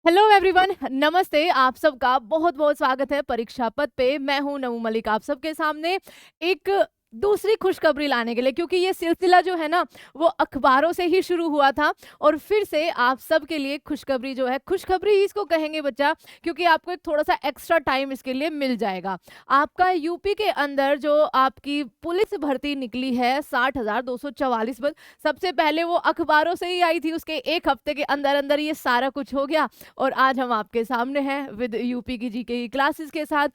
Hello everyone, नमस्ते। आप सबका बहुत बहुत स्वागत है परीक्षा पथ पे। मैं हूं नमू मलिक, आप सबके सामने एक दूसरी खुशखबरी लाने के लिए, क्योंकि ये सिलसिला जो है ना वो अखबारों से ही शुरू हुआ था और फिर से आप सबके लिए खुशखबरी जो है, खुशखबरी ही इसको कहेंगे बच्चा, क्योंकि आपको एक थोड़ा सा एक्स्ट्रा टाइम इसके लिए मिल जाएगा। आपका यूपी के अंदर जो आपकी पुलिस भर्ती निकली है 60,244 पद, सबसे पहले वो अखबारों से ही आई थी। उसके एक हफ्ते के अंदर अंदर ये सारा कुछ हो गया और आज हम आपके सामने हैं विद यूपी की जीके की क्लासेस के साथ।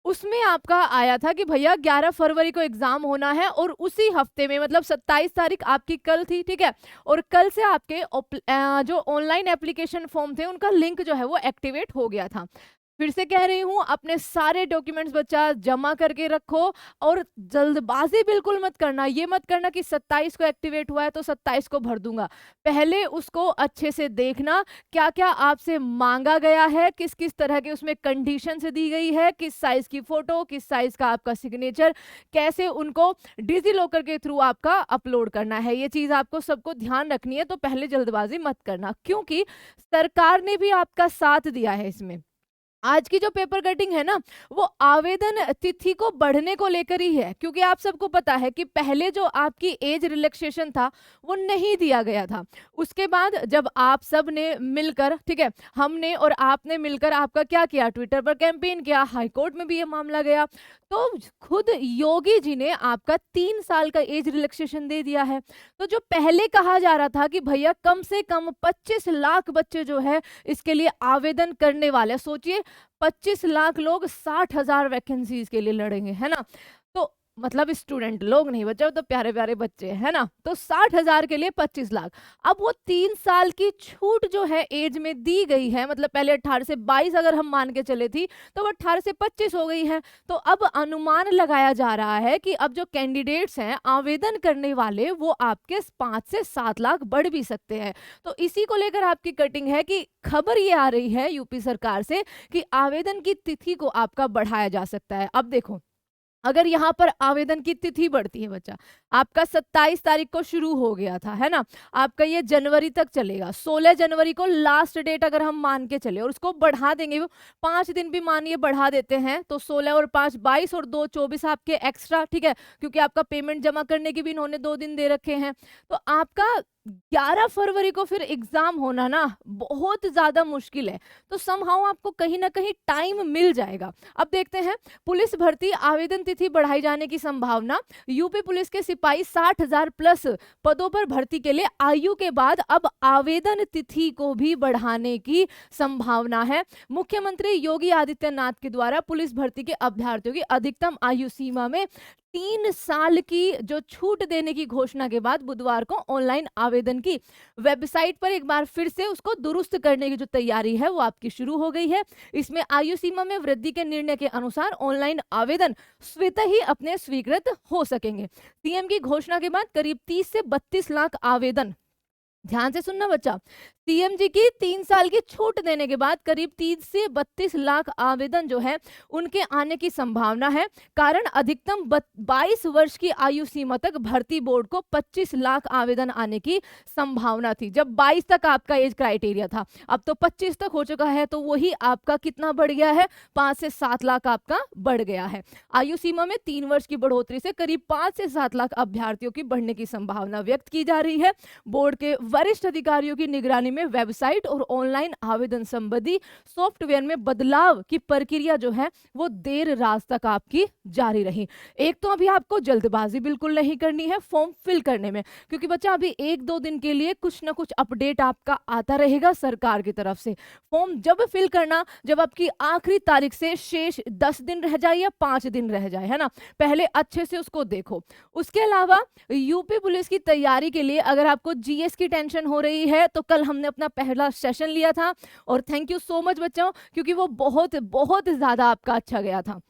उसमें आपका आया था कि भैया 11 फरवरी को एग्जाम होना है और उसी हफ्ते में मतलब 27 तारीख आपकी कल थी, ठीक है। और कल से आपके जो ऑनलाइन एप्लीकेशन फॉर्म थे उनका लिंक जो है वो एक्टिवेट हो गया था। फिर से कह रही हूं, अपने सारे डॉक्यूमेंट्स बच्चा जमा करके रखो और जल्दबाजी बिल्कुल मत करना। ये मत करना कि 27 को एक्टिवेट हुआ है तो 27 को भर दूंगा। पहले उसको अच्छे से देखना, क्या क्या आपसे मांगा गया है, किस किस तरह के उसमें कंडीशन से दी गई है, किस साइज की फोटो, किस साइज का आपका सिग्नेचर, कैसे उनको डिजी लॉकर के थ्रू आपका अपलोड करना है। ये चीज आपको सबको ध्यान रखनी है, तो पहले जल्दबाजी मत करना, क्योंकि सरकार ने भी आपका साथ दिया है इसमें। आज की जो पेपर कटिंग है ना वो आवेदन तिथि को बढ़ने को लेकर ही है, क्योंकि आप सबको पता है कि पहले जो आपकी एज रिलैक्सेशन था वो नहीं दिया गया था। उसके बाद जब आप सब ने मिलकर, ठीक है, हमने और आपने मिलकर आपका क्या किया, ट्विटर पर कैंपेन किया, हाईकोर्ट में भी ये मामला गया, तो खुद योगी जी ने आपका 3 साल का एज रिलैक्सेशन दे दिया है। तो जो पहले कहा जा रहा था कि भैया कम से कम 25 लाख बच्चे जो है इसके लिए आवेदन करने वाले, सोचिए 25 लाख लोग 60,000 वैकेंसीज के लिए लड़ेंगे, है ना। तो मतलब स्टूडेंट लोग नहीं बच्चे, वो तो प्यारे प्यारे बच्चे है ना। तो 60,000 के लिए 25 लाख। अब वो 3 साल की छूट जो है एज में दी गई है, मतलब पहले 18 से 22 अगर हम मान के चले थी तो वो 18 से 25 हो गई है। तो अब अनुमान लगाया जा रहा है कि अब जो कैंडिडेट्स हैं आवेदन करने वाले वो आपके 5 से 7 लाख बढ़ भी सकते हैं। तो इसी को लेकर आपकी कटिंग है कि खबर ये आ रही है यूपी सरकार से कि आवेदन की तिथि को आपका बढ़ाया जा सकता है। अब देखो, अगर यहाँ पर आवेदन की तिथि बढ़ती है बच्चा, आपका 27 तारीख को शुरू हो गया था, है ना, आपका ये जनवरी तक चलेगा, 16 जनवरी को लास्ट डेट अगर हम मान के चले और उसको बढ़ा देंगे, वो 5 दिन भी मानिए बढ़ा देते हैं, तो 16 और 5 22 और 2 24 आपके एक्स्ट्रा, ठीक है, क्योंकि आपका पेमेंट जमा करने के भी इन्होंने 2 दिन दे रखे हैं। तो आपका 11 फरवरी को फिर एग्जाम होना ना बहुत ज्यादा मुश्किल है। तो समहाउ आपको कहीं ना कहीं टाइम मिल जाएगा। अब देखते हैं, पुलिस भर्ती आवेदन तिथि बढ़ाई जाने की संभावना। यूपी पुलिस के सिपाही 60,000 प्लस पदों पर भर्ती के लिए आयु के बाद अब आवेदन तिथि को भी बढ़ाने की संभावना है। मुख्यमंत्री योगी आदित्यनाथ के द्वारा पुलिस भर्ती के अभ्यर्थियों की अधिकतम आयु सीमा में 3 साल की जो छूट देने की घोषणा के बाद बुधवार को ऑनलाइन आवेदन की वेबसाइट पर एक बार फिर से उसको दुरुस्त करने की जो तैयारी है वो आपकी शुरू हो गई है। इसमें आयु सीमा में वृद्धि के निर्णय के अनुसार ऑनलाइन आवेदन स्वतः ही अपने स्वीकृत हो सकेंगे। सीएम की घोषणा के बाद करीब 30 से 32 लाख आवेदन, ध्यान से सुनना बच्चा, सीएम जी की 3 साल की छूट देने के बाद करीब 30 से 32 लाख आवेदन जो है उनके आने की संभावना है। कारण अधिकतम 22 वर्ष की आयु सीमा तक भर्ती बोर्ड को 25 लाख आवेदन आने की संभावना थी, जब 22 तक आपका एज क्राइटेरिया था। अब तो 25 तक हो चुका है, तो वही आपका कितना बढ़ गया है, 5 से 7 लाख आपका बढ़ गया है। आयु सीमा में 3 वर्ष की बढ़ोतरी से करीब 5 से 7 लाख अभ्यर्थियों की बढ़ने की संभावना व्यक्त की जा रही है। बोर्ड के वरिष्ठ अधिकारियों की निगरानी में वेबसाइट और ऑनलाइन आवेदन संबंधी सॉफ्टवेयर में बदलाव की प्रक्रिया जो है वो देर रात तक आपकी जारी रही। एक तो अभी आपको जल्दबाजी बिल्कुल नहीं करनी है फॉर्म फिल करने में, क्योंकि बच्चा अभी 1-2 दिन के लिए कुछ ना कुछ अपडेट आपका आता रहेगा सरकार की तरफ से। फॉर्म जब फिल करना जब आपकी आखिरी तारीख से शेष 10 दिन रह जाए या 5 दिन रह जाए, है ना, पहले अच्छे से उसको देखो। उसके अलावा यूपी पुलिस की तैयारी के लिए अगर आपको जीएस की टेंशन हो रही है तो कल हमने अपना पहला सेशन लिया था और थैंक यू सो मच बच्चों, क्योंकि वो बहुत बहुत ज्यादा आपका अच्छा गया था।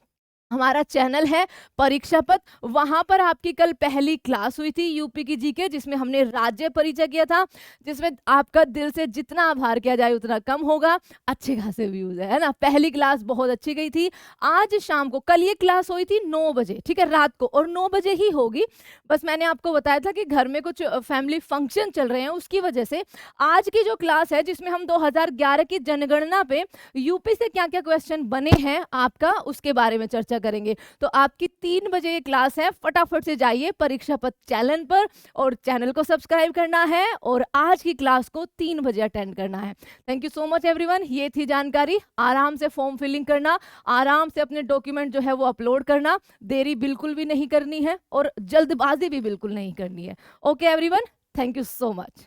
हमारा चैनल है परीक्षा पथ, वहां पर आपकी कल पहली क्लास हुई थी यूपी की जीके, जिसमें हमने राज्य परिचय किया था, जिसमें आपका दिल से जितना आभार किया जाए उतना कम होगा। अच्छे खासे व्यूज है ना। पहली क्लास बहुत अच्छी गई थी। आज शाम को, कल ये क्लास हुई थी 9 बजे, ठीक है, रात को, और 9 बजे ही होगी। बस मैंने आपको बताया था कि घर में कुछ फैमिली फंक्शन चल रहे हैं, उसकी वजह से आज की जो क्लास है, जिसमें हम 2011 की जनगणना पे यूपी से क्या क्या क्वेश्चन बने हैं आपका, उसके बारे में चर्चा करेंगे। तो आपकी 3 बजे ये क्लास है, फटाफट से जाइए परीक्षा पथ चैनल पर और चैनल को सब्सक्राइब करना है और आज की क्लास को 3 बजे अटेंड करना है। Thank you so much everyone. ये थी जानकारी। आराम से फॉर्म फिलिंग करना, आराम से अपने डॉक्यूमेंट जो है वो अपलोड करना, देरी बिल्कुल भी नहीं करनी है और जल्दबाजी भी बिल्कुल नहीं करनी है। Okay everyone, thank you so much.